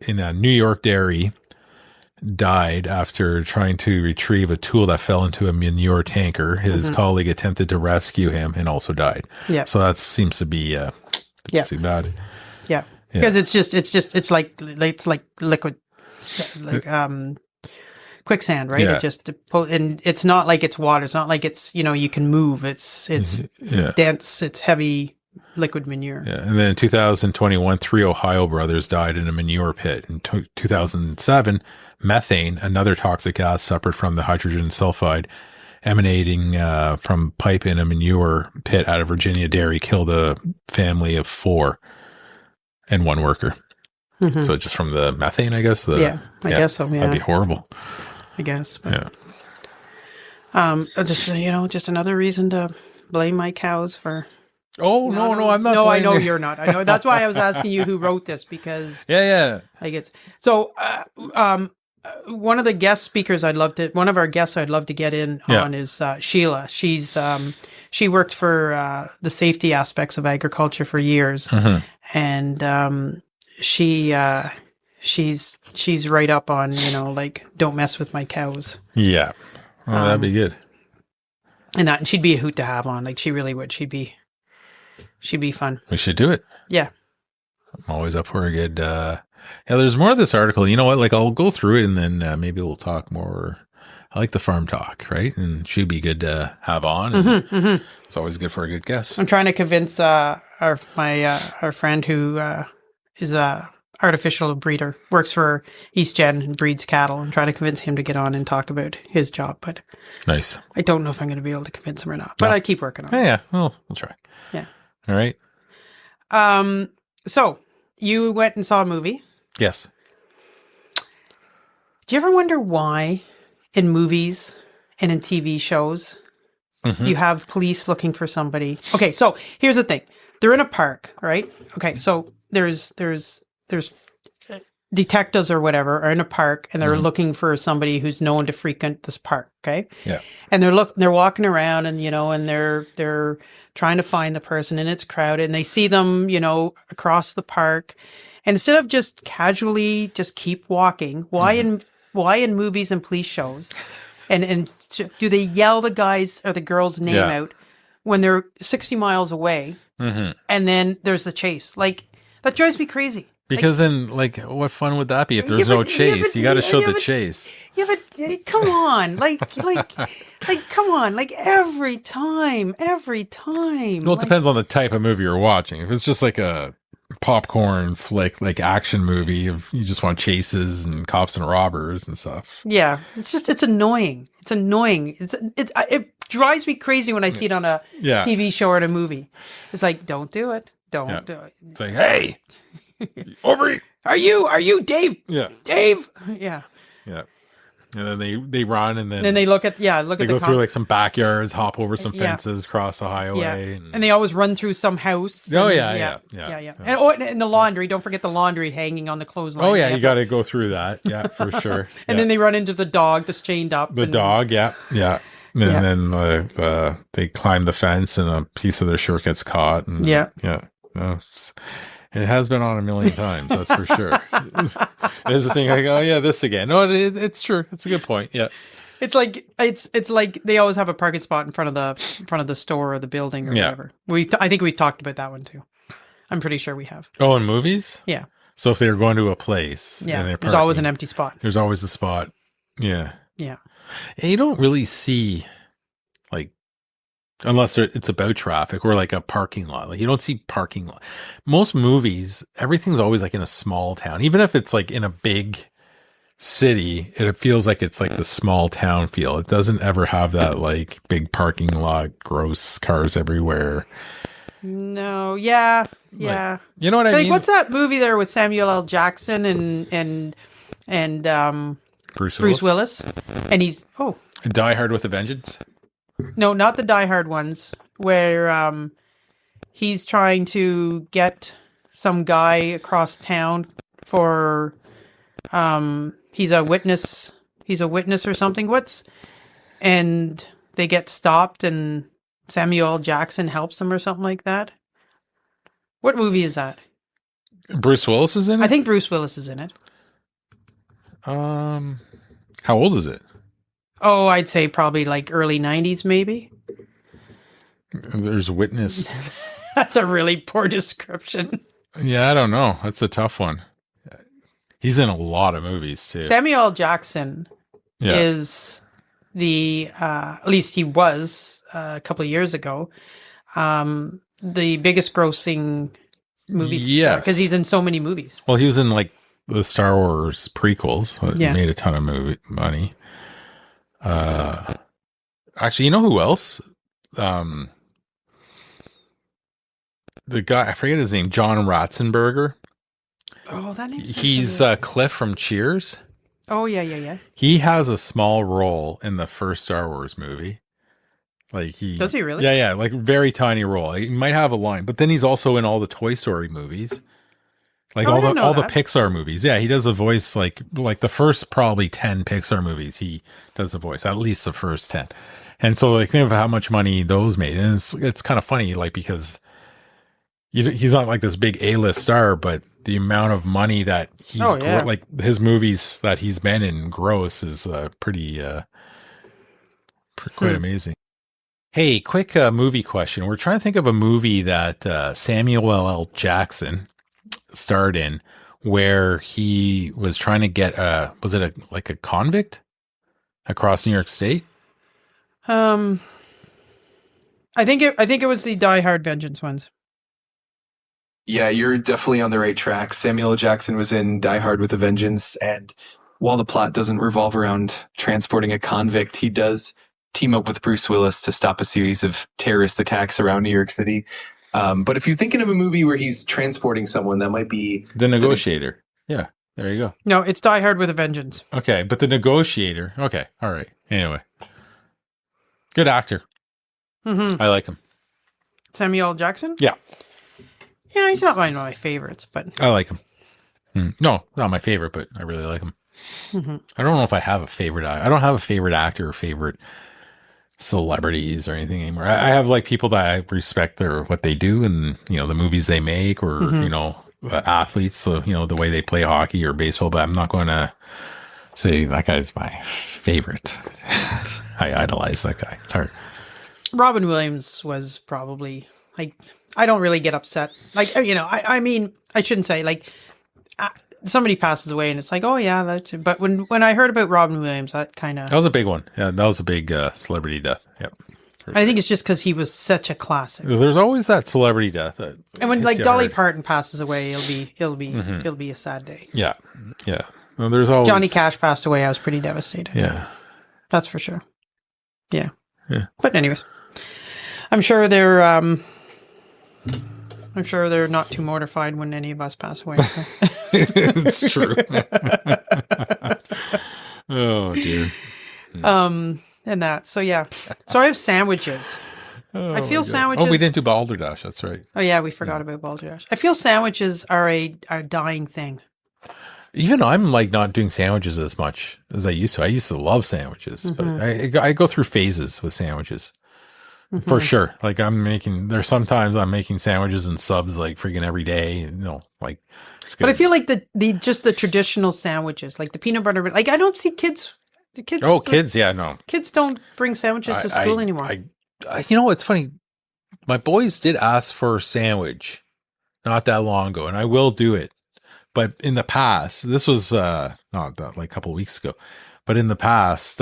in a New York dairy died after trying to retrieve a tool that fell into a manure tanker. His colleague attempted to rescue him and also died. Yeah. So that seems to be too bad. Yeah. Because it's like liquid, quicksand, right? Yeah. It just and it's not like it's water. It's not like it's you can move. It's dense. It's heavy liquid manure. Yeah, and then in 2021, 3 Ohio brothers died in a manure pit. In 2007, methane, another toxic gas, suffered from the hydrogen sulfide emanating from pipe in a manure pit at a Virginia dairy, killed a family of 4 and 1 worker. So just from the methane, I guess. I guess so. Yeah, that'd be horrible. I guess. But, just another reason to blame my cows for Oh, no, I'm not. No, I know you're not. I know. That's why I was asking you who wrote this, because like it's so. One of the guest speakers one of our guests I'd love to get in on is Sheila. She worked for the safety aspects of agriculture for years, and she's right up on, like, don't mess with my cows. Yeah, that'd be good. And she'd be a hoot to have on. Like, she really would. She'd be fun. We should do it. Yeah, I'm always up for a good. There's more of this article. You know what? Like, I'll go through it and then maybe we'll talk more. I like the farm talk, right? And she'd be good to have on. It's always good for a good guest. I'm trying to convince our friend who is a artificial breeder, works for East Gen and breeds cattle. I'm trying to convince him to get on and talk about his job, but nice. I don't know if I'm going to be able to convince him or not. But I keep working on it. Yeah. Well, we'll try. Yeah. All right. So you went and saw a movie. Yes. Do you ever wonder why in movies and in TV shows you have police looking for somebody? Okay, so here's the thing. They're in a park, right? Okay, so there's detectives or whatever are in a park and they're looking for somebody who's known to frequent this park, okay? Yeah. And they're walking around and and they're trying to find the person, and it's crowded, and they see them, across the park. And instead of just casually just keep walking, why in movies and police shows and do they yell the guy's or the girl's name out when they're 60 miles away and then there's the chase? Like, that drives me crazy. Because then, like, what fun would that be if there's no chase? You got to show the chase. Yeah, but come on, come on, like every time. Well, it depends on the type of movie you're watching. If it's just like a popcorn flick, like action movie, you just want chases and cops and robbers and stuff. Yeah, it's annoying. It's annoying. It drives me crazy when I see it on a TV show or in a movie. It's like, don't do it. Don't do it. It's like, hey, over here. Are you Dave? Yeah. Dave. Yeah. Yeah. And then they run and then they look at they go through like some backyards, hop over some fences, cross the highway, and they always run through some house. Oh yeah. And the laundry. Don't forget the laundry hanging on the clothesline. Oh yeah, you got to go through that. Yeah, for sure. And then they run into the dog that's chained up. Dog. Yeah. And then they climb the fence and a piece of their shirt gets caught. And, No, it has been on a million times, that's for sure. There's the thing, I go, this again. No, it's true. It's a good point. Yeah. It's like they always have a parking spot in front of the store or the building or whatever. I think we talked about that one too. I'm pretty sure we have. Oh, in movies? Yeah. So if they're going to a place, and they're parking, there's always an empty spot. There's always a spot. Yeah. Yeah. And you don't really see, like, unless it's about traffic or like a parking lot. Like, you don't see parking lot. Most movies, everything's always like in a small town. Even if it's like in a big city, it feels like it's like the small town feel. It doesn't ever have that like big parking lot, gross cars everywhere. No, yeah. Like, you know what I mean? What's that movie there with Samuel L. Jackson and Bruce Willis? And he's Die Hard with a Vengeance? No, not the Die Hard ones, where he's trying to get some guy across town for he's a witness or something. And they get stopped and Samuel L. Jackson helps them or something like that. What movie is that? Bruce Willis is in it? I think Bruce Willis is in it. How old is it? Oh, I'd say probably like early 90s, maybe. There's Witness. That's a really poor description. Yeah, I don't know. That's a tough one. He's in a lot of movies, too. Samuel L. Jackson is at least he was a couple of years ago, the biggest grossing movie star, because he's in so many movies. Well, he was in like the Star Wars prequels. It made a ton of money. Actually, you know who else? The guy, I forget his name, John Ratzenberger. Oh, that name. He's Cliff from Cheers. Oh, yeah. He has a small role in the first Star Wars movie. Like does he really? Yeah, like very tiny role. He might have a line, but then he's also in all the Toy Story movies, like all the Pixar movies. Yeah, he does a voice like the first probably 10 Pixar movies. He does a voice, at least the first 10. And so like think of how much money those made, and it's kind of funny, like because he's not like this big A-list star, but the amount of money that he's like his movies that he's been in gross is pretty quite amazing. Hey, quick movie question. We're trying to think of a movie that Samuel L. Jackson starred in where he was trying to get was it a convict across New York State? I think it was the Die Hard Vengeance ones. Yeah, you're definitely on the right track. Samuel L. Jackson was in Die Hard with a Vengeance, and while the plot doesn't revolve around transporting a convict, he does team up with Bruce Willis to stop a series of terrorist attacks around New York City. But if you're thinking of a movie where he's transporting someone, that might be The Negotiator. Yeah, there you go. No, it's Die Hard with a Vengeance. Okay, but The Negotiator. Okay, all right. Anyway, good actor. Mm-hmm. I like him. Samuel L. Jackson? Yeah. Yeah, he's not one of my favorites, but I like him. No, not my favorite, but I really like him. Mm-hmm. I don't know if I have a favorite. I don't have a favorite actor or favorite celebrities or anything anymore. I have like people that I respect what they do and, the movies they make or, athletes, so, the way they play hockey or baseball, but I'm not going to say that guy's my favorite. I idolize that guy. It's hard. Robin Williams was probably like, I don't really get upset. Like, I mean, I shouldn't say like somebody passes away and it's like, oh yeah, that's it. But when I heard about Robin Williams, that was a big one. Yeah, that was a big celebrity death. Yep. I think it's just because he was such a classic. There's always that celebrity death. And when like Dolly Parton passes away, it'll be a sad day. Yeah, yeah. Well, there's always Johnny Cash passed away. I was pretty devastated. Yeah, that's for sure. Yeah. Yeah. But anyways, I'm sure they're not too mortified when any of us pass away. So. It's true. Oh dear. And that. So yeah. So I have sandwiches. I feel sandwiches. Oh, we didn't do balderdash. That's right. Oh yeah, we forgot about balderdash. I feel sandwiches are a dying thing. Even I'm like not doing sandwiches as much as I used to. I used to love sandwiches, but I go through phases with sandwiches. For sure. Like there's sometimes I'm making sandwiches and subs like freaking every day. Like it's good. But I feel like the traditional sandwiches, like the peanut butter, like I don't see kids. Oh, kids. Yeah, no. Kids don't bring sandwiches to school anymore. It's funny. My boys did ask for a sandwich not that long ago, and I will do it. But in the past, this was like a couple of weeks ago, but in the past,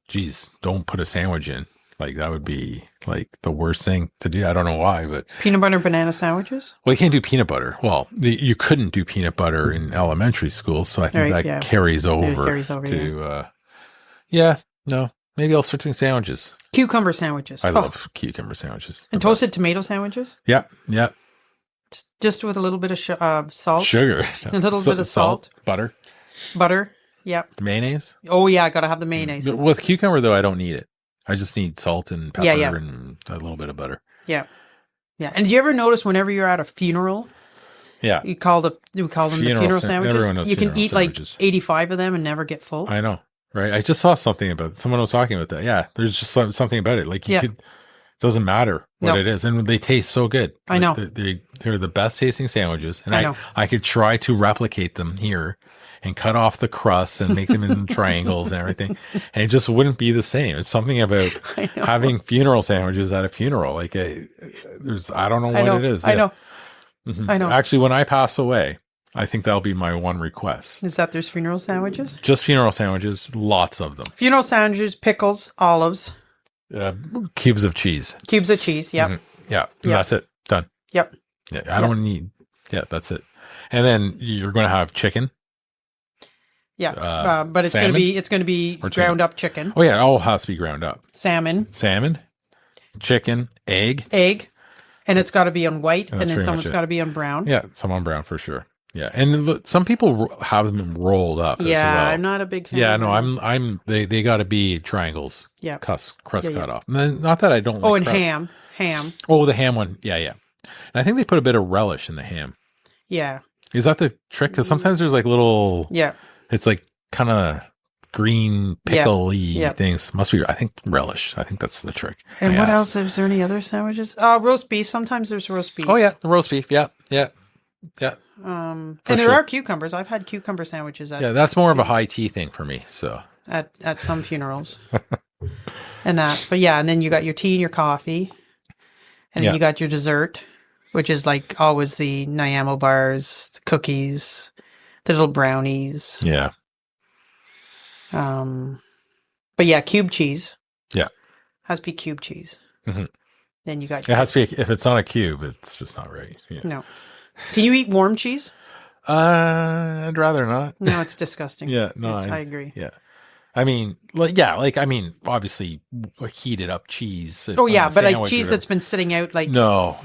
geez, don't put a sandwich in. Like that would be like the worst thing to do. I don't know why, but peanut butter banana sandwiches. Well, you can't do peanut butter. Well, you couldn't do peanut butter in elementary school, so I think that carries over to. No, maybe I'll start doing sandwiches. Cucumber sandwiches. I love cucumber sandwiches. And toasted tomato sandwiches. Yeah. Just with a little bit of salt, sugar, a little bit of salt, butter. Yep. Mayonnaise. Oh yeah, gotta have the mayonnaise. With cucumber though, I don't need it. I just need salt and pepper and a little bit of butter. Yeah. Yeah. And do you ever notice whenever you're at a funeral, you call them the funeral sandwiches? You can eat sandwiches. Like 85 of them and never get full. I know. Right. I just saw something about it. Someone was talking about that. Yeah. There's just something about it. Like it doesn't matter what it is. And they taste so good. I know. They're the best tasting sandwiches. And I could try to replicate them here and cut off the crusts and make them in triangles and everything. And it just wouldn't be the same. It's something about having funeral sandwiches at a funeral. Like I don't know what it is. I know. Mm-hmm. I know. Actually, when I pass away, I think that'll be my one request. Is that there's funeral sandwiches? Just funeral sandwiches. Lots of them. Funeral sandwiches, pickles, olives. Cubes of cheese. Cubes of cheese. Yep. Mm-hmm. Yeah. That's it. Done. Yep. Yeah. I don't need. Yeah. That's it. And then you're going to have chicken. Yeah, but it's going to be ground up chicken. Oh yeah, it all has to be ground up. Salmon, chicken, egg, and it's got to be on white, and then some's got to be on brown. Yeah, some on brown for sure. Yeah, and some people have them rolled up as well. Yeah, I'm not a big fan. Yeah, no, they got to be triangles. Yeah, crust cut off. Not that I don't. Oh, like and crust. ham. Oh, the ham one. Yeah. And I think they put a bit of relish in the ham. Yeah. Is that the trick? Because sometimes there's like little. Yeah. It's like kind of green pickly things. Must be. I think relish. I think that's the trick. And what else? Is there any other sandwiches? Roast beef. Sometimes there's roast beef. Oh yeah, the roast beef. Yeah. And there are cucumbers. I've had cucumber sandwiches. That's more of a high tea thing for me. So at some funerals, and that. But and then you got your tea and your coffee, and then you got your dessert, which is like always the Nyamo bars, the cookies, the little brownies. Yeah. But cube cheese. Yeah. Has to be cube cheese. Mm-hmm. Then you got. It has to be. If it's not a cube, it's just not right. Yeah. No. Can you eat warm cheese? I'd rather not. No, it's disgusting. I agree. Yeah. I mean, obviously heated up cheese. Oh yeah, but like cheese that's been sitting out like no.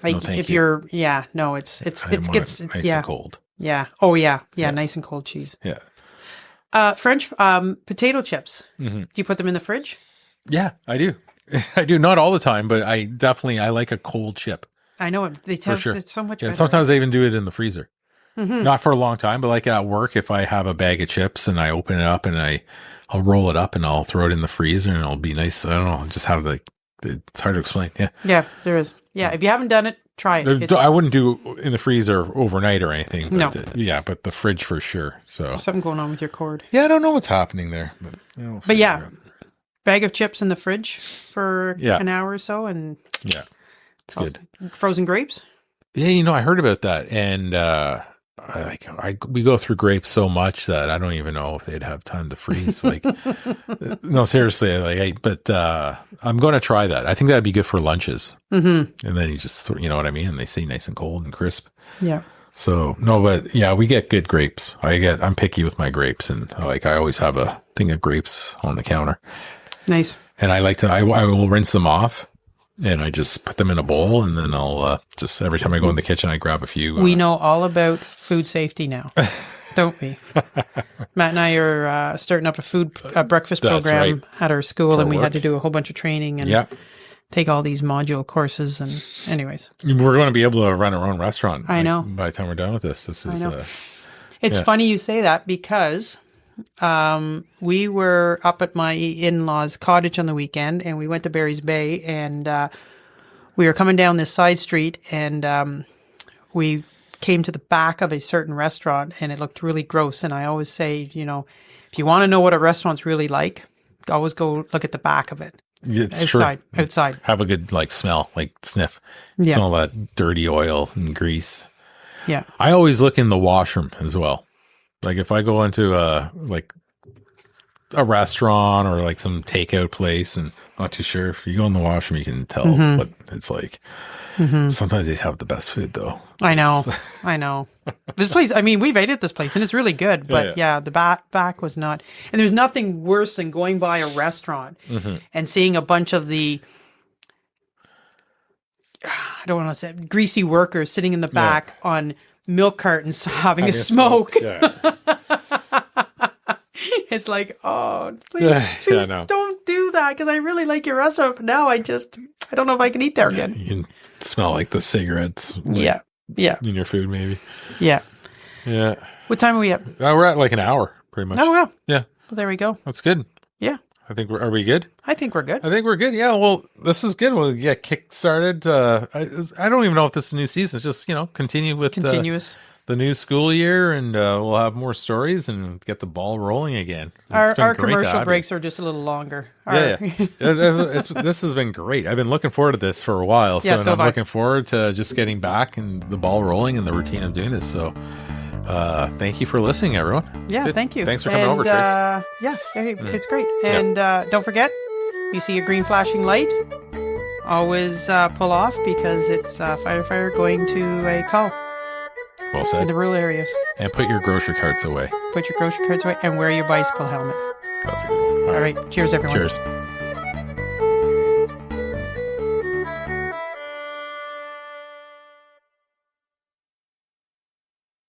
Like no, if you're it's gets nice and cold. Yeah. Oh yeah. Nice and cold cheese. Yeah. French potato chips. Mm-hmm. Do you put them in the fridge? Yeah, I do. I do, not all the time, but I like a cold chip. I know it. They tell it's so much better. Sometimes I even do it in the freezer. Mm-hmm. Not for a long time, but like at work, if I have a bag of chips and I open it up and I'll roll it up and I'll throw it in the freezer and it'll be nice. I don't know. Just have it's hard to explain. Yeah. Yeah, there is. Yeah. If you haven't done it, try it. I wouldn't do in the freezer overnight or anything. But no. But the fridge for sure. So there's something going on with your cord. Yeah. I don't know what's happening there, but bag of chips in the fridge for an hour or so. And it's good. Frozen grapes. Yeah. I heard about that. And, we go through grapes so much that I don't even know if they'd have time to freeze. Like, no, seriously. But I'm going to try that. I think that'd be good for lunches. Mm-hmm. And then you just, you know what I mean? And they stay nice and cold and crisp. Yeah. So no, but we get good grapes. I'm picky with my grapes, and I always have a thing of grapes on the counter. Nice. And I will rinse them off. And I just put them in a bowl, and then I'll just every time I go in the kitchen, I grab a few. We know all about food safety now, don't we? Matt and I are starting up a breakfast program at our school, and we had to do a whole bunch of training and take all these module courses. And anyways, we're going to be able to run our own restaurant. I know. By the time we're done with this is. It's funny you say that because. We were up at my in-laws' cottage on the weekend, and we went to Barry's Bay, and we were coming down this side street, and we came to the back of a certain restaurant, and it looked really gross. And I always say, if you want to know what a restaurant's really like, always go look at the back of it. It's outside. Have a good smell, sniff. Smell that dirty oil and grease. Yeah. I always look in the washroom as well. Like if I go into a restaurant or some takeout place and I'm not too sure, if you go in the washroom, you can tell what it's like. Mm-hmm. Sometimes they have the best food though. I know. This place, we've ate at this place and it's really good, but the back was not. And there's nothing worse than going by a restaurant and seeing a bunch of the, I don't want to say greasy workers sitting in the back on milk cartons having a smoke. It's like, oh, please don't do that because I really like your restaurant. But now I don't know if I can eat there again. You can smell like the cigarettes. In your food, maybe. Yeah. Yeah. What time are we at? We're at an hour, pretty much. Oh, wow. Yeah. Well, there we go. That's good. Yeah. Are we good? I think we're good. Yeah. Well, this is good. We'll get kick started. I don't even know if this is a new season. It's just, continue with continuous. The new school year, and we'll have more stories and get the ball rolling again. Our commercial breaks are just a little longer. This has been great. I've been looking forward to this for a while. I'm looking forward to just getting back and the ball rolling and the routine of doing this. So thank you for listening, everyone. Yeah, thank you. Thanks for coming over, Trace. It's great. And don't forget, you see a green flashing light, always pull off because it's a firefighter going to a call. Well said. In the rural areas. And put your grocery carts away. And wear your bicycle helmet. That's a good one. All right. Cheers, everyone. Cheers.